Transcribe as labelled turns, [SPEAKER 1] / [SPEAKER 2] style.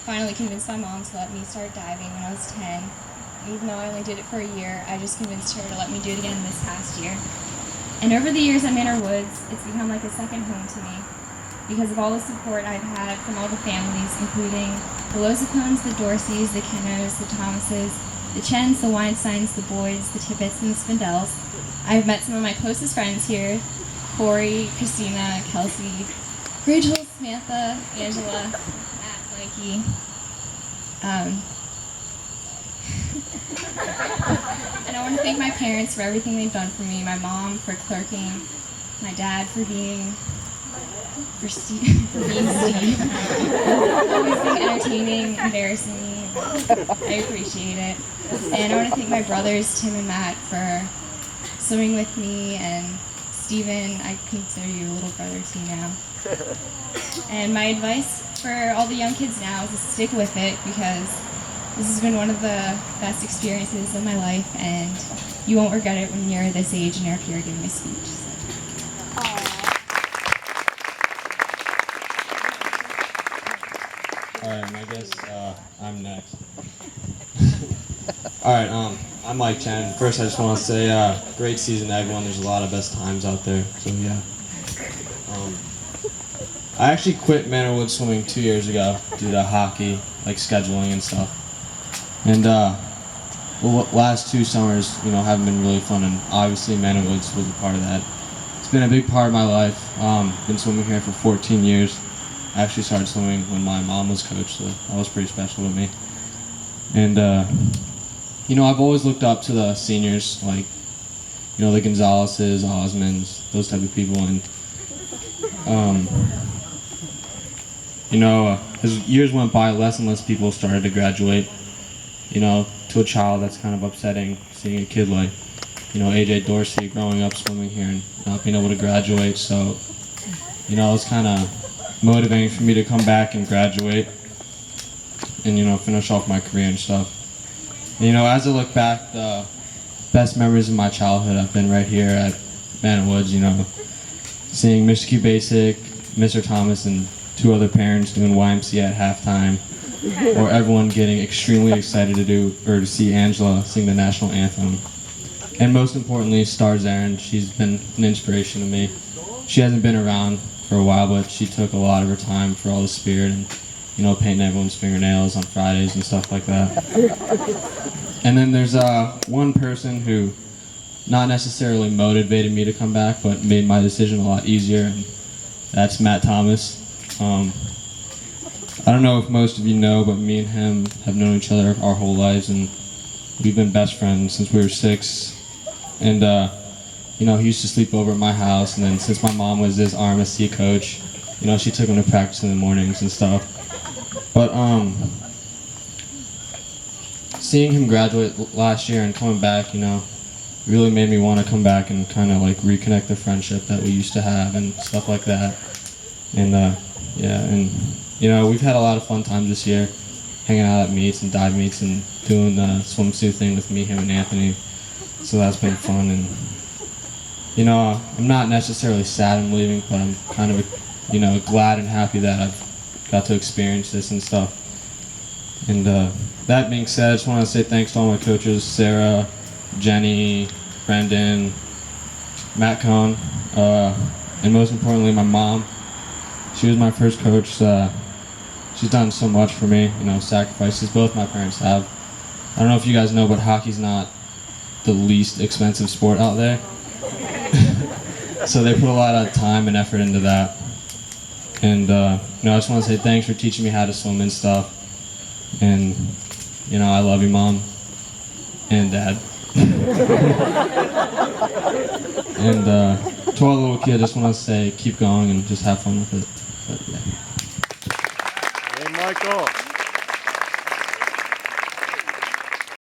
[SPEAKER 1] finally convinced my mom to let me start diving when I was 10. And even though I only did it for a year, I just convinced her to let me do it again this past year. And over the years at Manor Woods, it's become like a second home to me because of all the support I've had from all the families, including the Lozacones, the Dorseys, the Kennos, the Thomases, the Chens, the Weinsteins, the Boyds, the Tippets, and the Spindells. I've met some of my closest friends here: Corey, Christina, Kelsey, Rachel, Samantha, Angela, Matt, Mikey. And I want to thank my parents for everything they've done for me, my mom for clerking, my dad for being Steve. Always being entertaining, embarrassing me. I appreciate it. And I want to thank my brothers, Tim and Matt, for swimming with me, and Steven, I consider you a little brother to me now. And my advice for all the young kids now is to stick with it, because this has been one of the best experiences of my life, and you won't regret it when you're this age and you're up here giving a speech.
[SPEAKER 2] Alright, and I guess I'm next. Alright, I'm Mike Chen. First, I just want to say great season to everyone. There's a lot of best times out there, so yeah. I actually quit Manor Woods swimming 2 years ago due to hockey, like scheduling and stuff. And last 2 summers, haven't been really fun, and obviously Manor Woods was a part of that. It's been a big part of my life. Been swimming here for 14 years. I actually started swimming when my mom was coach, so that was pretty special to me. And I've always looked up to the seniors, like the Gonzaleses, Osmonds, those type of people, and as years went by, less and less people started to graduate. To a child, that's kind of upsetting, seeing a kid like, AJ Dorsey growing up swimming here and not being able to graduate. So, it was kind of motivating for me to come back and graduate and, finish off my career and stuff. And, as I look back, the best memories of my childhood have been right here at Manor Woods, seeing Mr. Q Basic, Mr. Thomas, and 2 other parents doing YMCA at halftime, or everyone getting extremely excited to see Angela sing the national anthem. And most importantly, Star Zarin. She's been an inspiration to me. She hasn't been around for a while, but she took a lot of her time for all the spirit and, painting everyone's fingernails on Fridays and stuff like that. And then there's one person who not necessarily motivated me to come back, but made my decision a lot easier, and that's Matt Thomas. I don't know if most of you know, but me and him have known each other our whole lives, and we've been best friends since we were 6. And he used to sleep over at my house, and then since my mom was his RMSC coach, she took him to practice in the mornings and stuff. But seeing him graduate last year and coming back, really made me want to come back and kind of like reconnect the friendship that we used to have and stuff like that. And we've had a lot of fun times this year, hanging out at meets and dive meets and doing the swimsuit thing with me, him, and Anthony. So that's been fun. And I'm not necessarily sad I'm leaving, but I'm kind of glad and happy that I've got to experience this and stuff. And that being said, I just want to say thanks to all my coaches: Sarah, Jenny, Brendan, Matt Cohn, and most importantly, my mom. She was my first coach. She's done so much for me, sacrifices both my parents have. I don't know if you guys know, but hockey's not the least expensive sport out there. So they put a lot of time and effort into that. And I just want to say thanks for teaching me how to swim and stuff. And I love you, Mom and Dad. And to all the little kids, I just want to say keep going and just have fun with it. But, yeah.